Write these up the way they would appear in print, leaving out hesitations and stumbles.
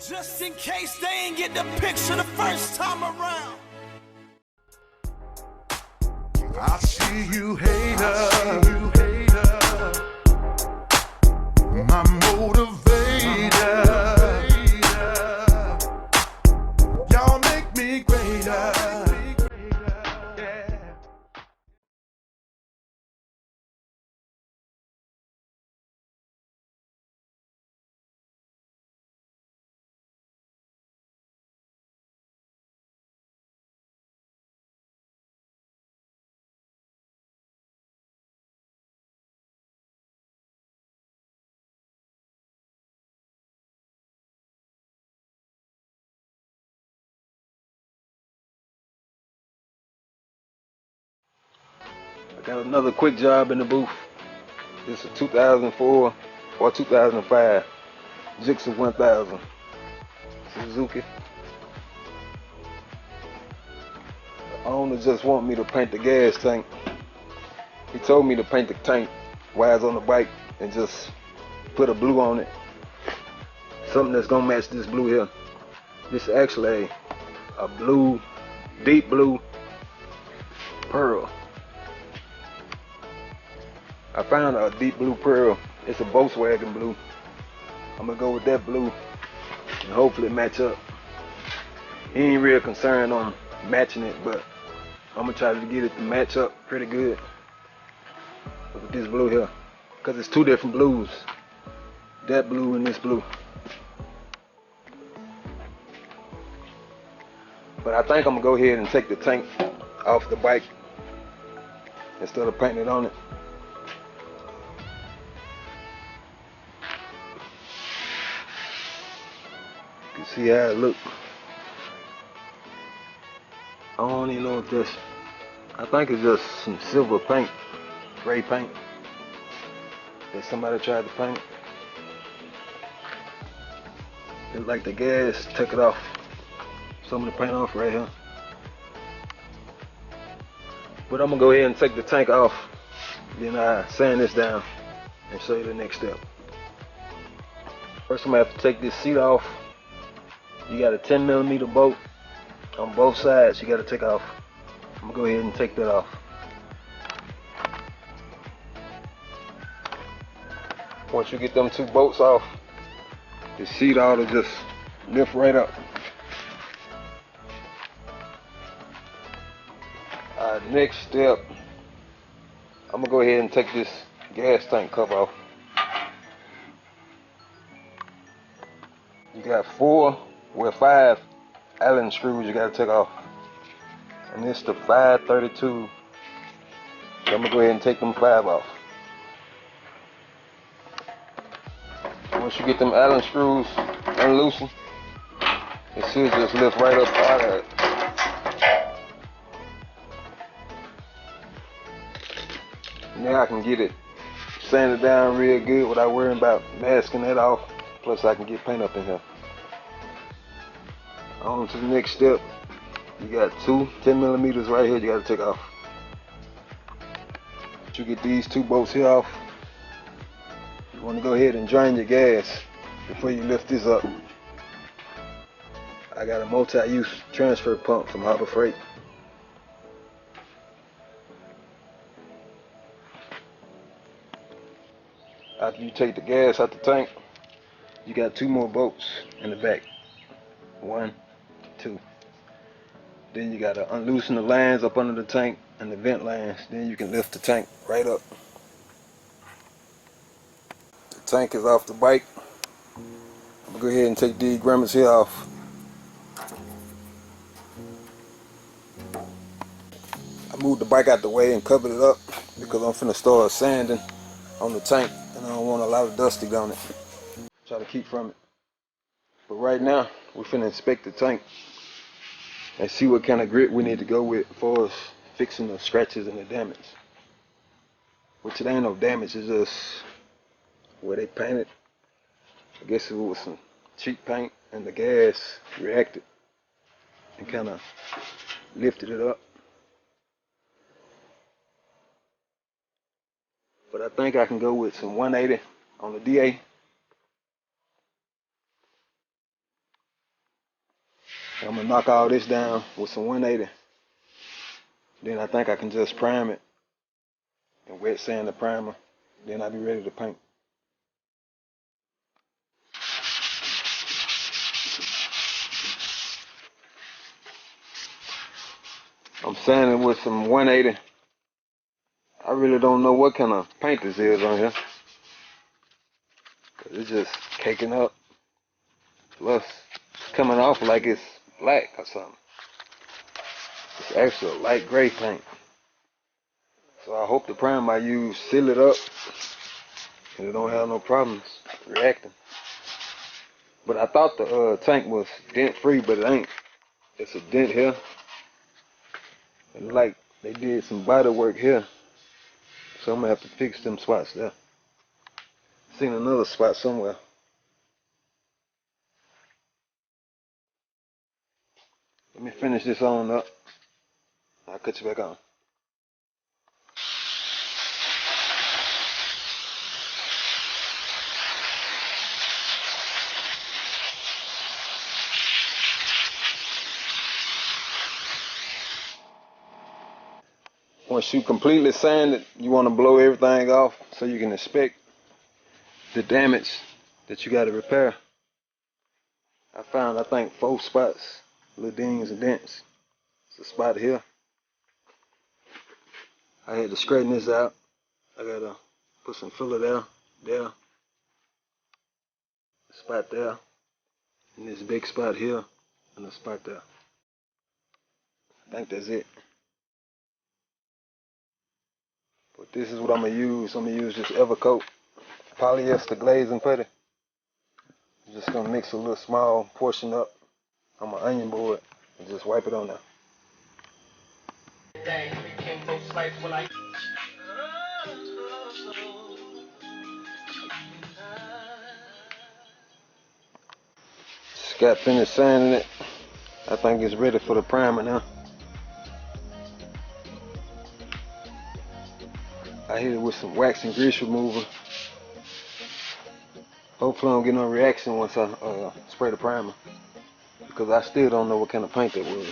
Just in case they ain't get the picture the first time around. I see you hater, my motivator. Y'all make me greater. Yeah. I got another quick job in the booth. This is a 2004 or 2005 Gixxer 1000 Suzuki. The owner just want me to paint the gas tank. He told me to paint the tank while I was on the bike and just put a blue on it. Something that's gonna match this blue here. This is actually a blue, deep blue pearl. I found a deep blue pearl. It's a Volkswagen blue. I'm gonna go with that blue and hopefully it match up. He ain't real concerned on matching it, but I'm gonna try to get it to match up pretty good with this blue here, because it's two different blues, that blue and this blue. But I think I'm gonna go ahead and take the tank off the bike instead of painting it on it. You can see how it look. I don't even know if this, I think it's just some silver paint, gray paint that somebody tried to paint. It's like the gas took it off, some of the paint off right here. But I'm gonna go ahead and take the tank off, then I sand this down and show you the next step. First I'm gonna have to take this seat off. You got a 10mm bolt on both sides you got to take off. I'm gonna go ahead and take that off. Once you get them two bolts off, the seat ought to just lift right up. Next step, I'm gonna go ahead and take this gas tank cover off. You got five Allen screws you gotta take off, and this the 532. So I'm gonna go ahead and take them 5 off. Once you get them Allen screws unloosened, it should just lift right up out of it. Now I can get it sanded down real good without worrying about masking it off. Plus I can get paint up in here. On to the next step. You got two 10mm right here you got to take off. Once you get these two bolts here off, you want to go ahead and drain your gas before you lift this up. I got a multi-use transfer pump from Harbor Freight. After you take the gas out the tank, you got 2 more bolts in the back. 1, 2. Then you gotta unloosen the lines up under the tank and the vent lines. Then you can lift the tank right up. The tank is off the bike. I'm gonna go ahead and take these grommets here off. I moved the bike out the way and covered it up because I'm finna start sanding on the tank and I don't want a lot of dust to get on it. Try to keep from it. But right now, we're finna inspect the tank and see what kind of grit we need to go with for us fixing the scratches and the damage. Which it ain't no damage, it's just where they painted. I guess it was some cheap paint and the gas reacted and kind of lifted it up. But I think I can go with some 180 on the DA. I'm gonna knock all this down with some 180. Then I think I can just prime it and wet sand the primer. Then I'll be ready to paint. I'm sanding with some 180. I really don't know what kind of paint this is on here. It's just caking up. Plus, it's coming off like it's black or something. It's actually a light gray paint. So I hope the primer I use seal it up and it don't have no problems reacting. But I thought the tank was dent free, but it ain't. It's a dent here. And like they did some body work here. So I'm gonna have to fix them spots there. Seen another spot somewhere. Let me finish this on up. I'll cut you back on. Once you completely sand it, you want to blow everything off so you can inspect the damage that you got to repair. I found, I think, 4 spots, little dings and dents. It's a spot here. I had to straighten this out. I gotta put some filler there, a spot there, and this big spot here, and a spot there. I think that's it. But this is what I'm gonna use. I'm gonna use this Evercoat polyester glazing putty. I'm just gonna mix a little small portion up on my onion board and just wipe it on there. Just got finished sanding it. I think it's ready for the primer now. I hit it with some wax and grease remover. Hopefully I don't get no reaction once I spray the primer, because I still don't know what kind of paint that was.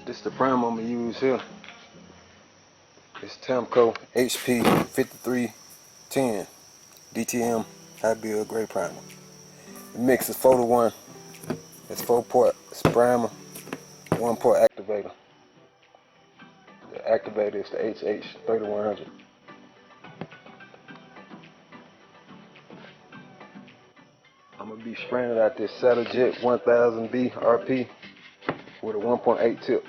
This is the primer I'm gonna use here. It's TAMCO HP 5310 D.T.M high build gray primer. The mix is 4-to-1. It's 4 parts primer, 1 part activator. The activator is the HH3100. I'm gonna be spraying it out this SATAjet 1000B RP with a 1.8 tip.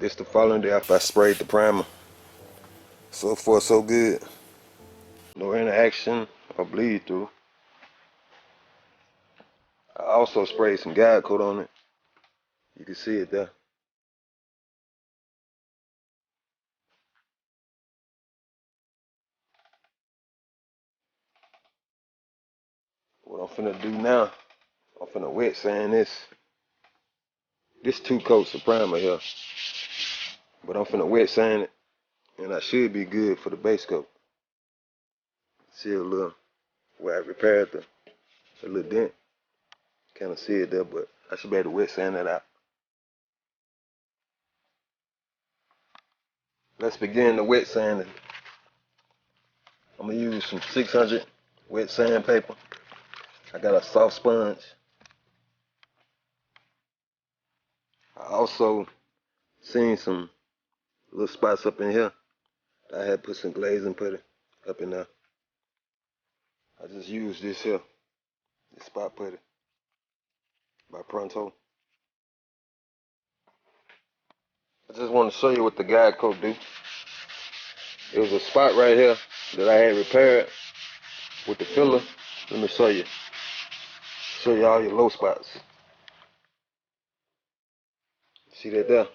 This the following day after I sprayed the primer. So far so good. No interaction or bleed through. I also sprayed some guide coat on it. You can see it there. What I'm finna do now, I'm finna wet sand this. This 2 coats of primer here. But I'm finna wet sand it, and I should be good for the base coat. See a little where I repaired the little dent. Kind of see it there, but I should be able to wet sand that out. Let's begin the wet sanding. I'm gonna use some 600 wet sandpaper. I got a soft sponge. I also seen some little spots up in here. I had put some glazing putty up in there. I just used this here, this spot putty by Pronto. I just want to show you what the guide coat do. It was a spot right here that I had repaired with the filler. Let me show you. Show you all your low spots. See that there?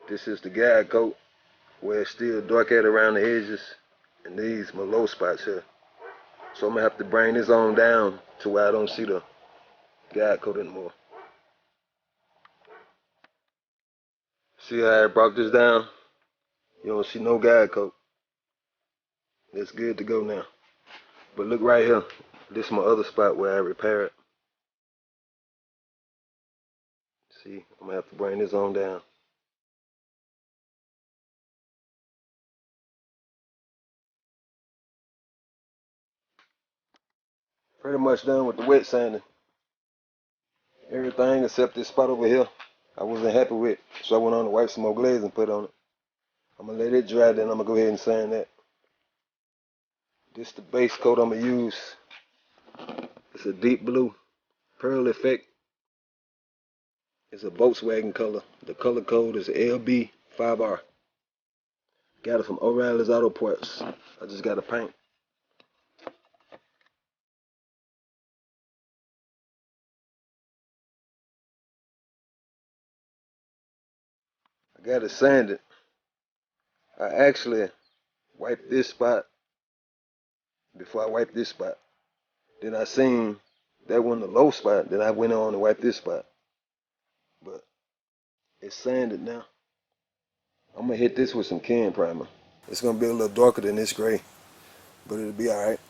This is the guide coat where it's still dark at around the edges, and these my low spots here. So I'm gonna have to bring this on down to where I don't see the guide coat anymore. See how I brought this down? You don't see no guide coat. It's good to go now. But look right here. This is my other spot where I repaired. See, I'm gonna have to bring this on down. Pretty much done with the wet sanding. Everything except this spot over here I wasn't happy with, so I went on to wipe some more glaze and put on it. I'm gonna let it dry, then I'm gonna go ahead and sand that. This the base coat I'm gonna use. It's a deep blue pearl effect. It's a Volkswagen color. The color code is LB5R. Got it from O'Reilly's Auto Parts. I just got to paint. I got it sanded. I actually wiped this spot before I wiped this spot. Then I seen that one the low spot. Then I went on to wipe this spot. But it's sanded now. I'm gonna hit this with some can primer. It's gonna be a little darker than this gray, but it'll be alright.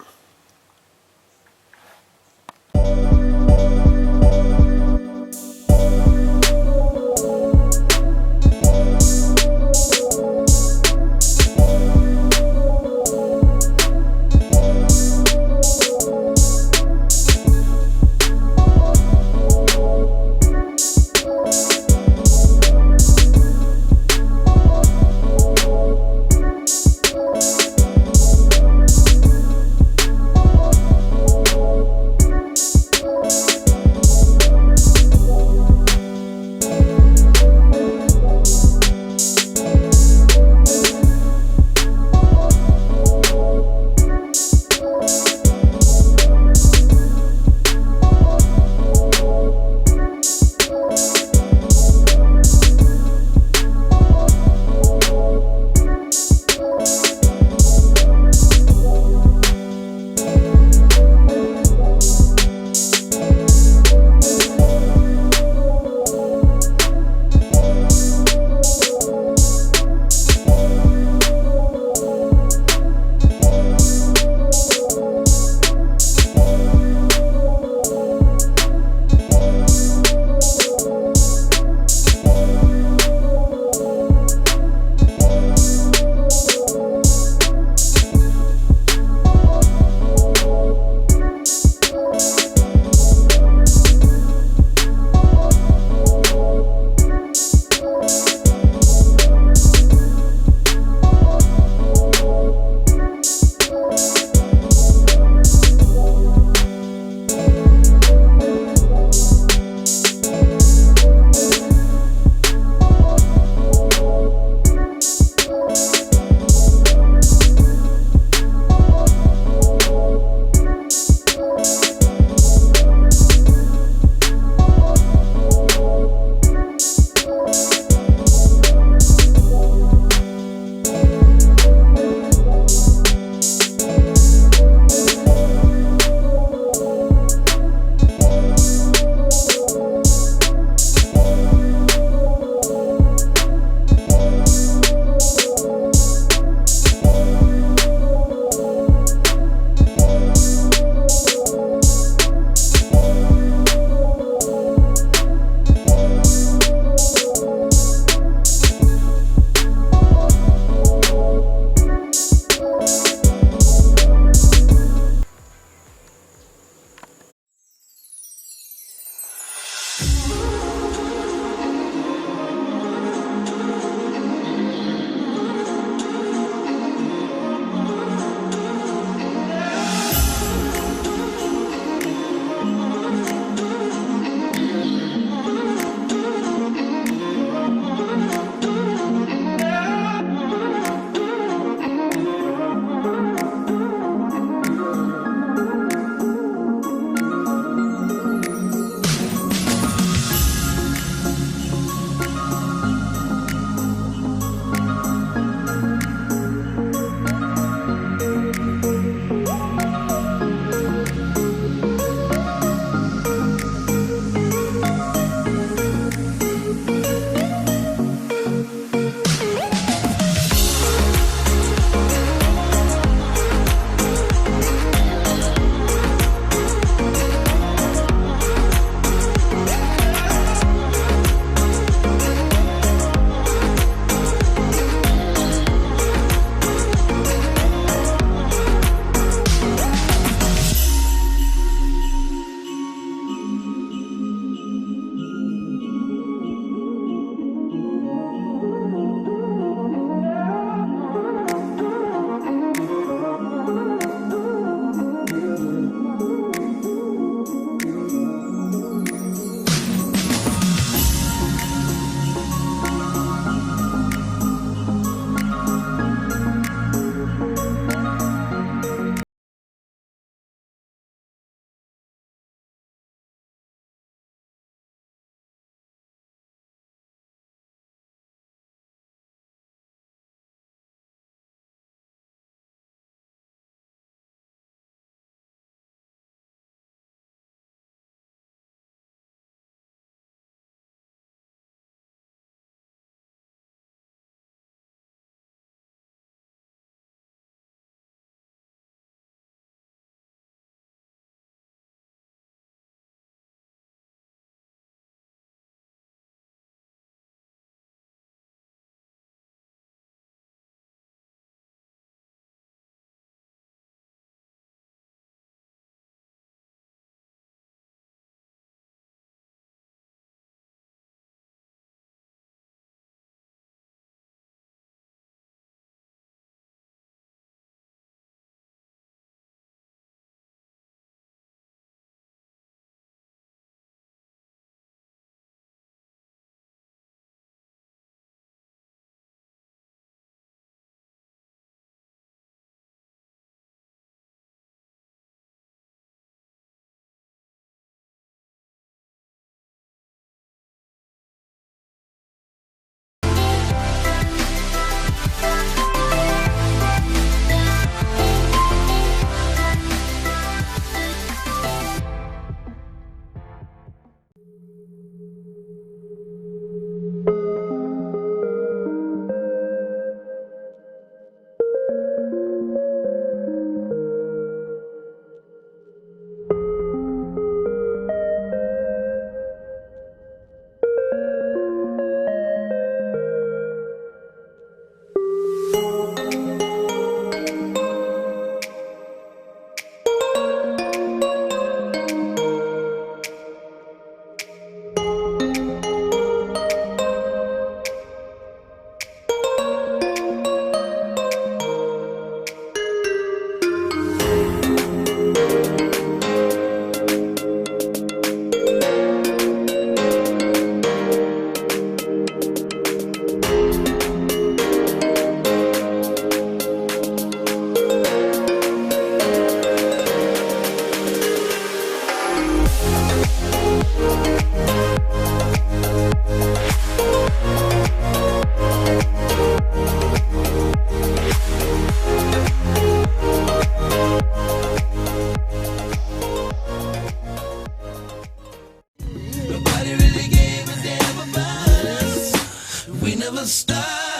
a stud.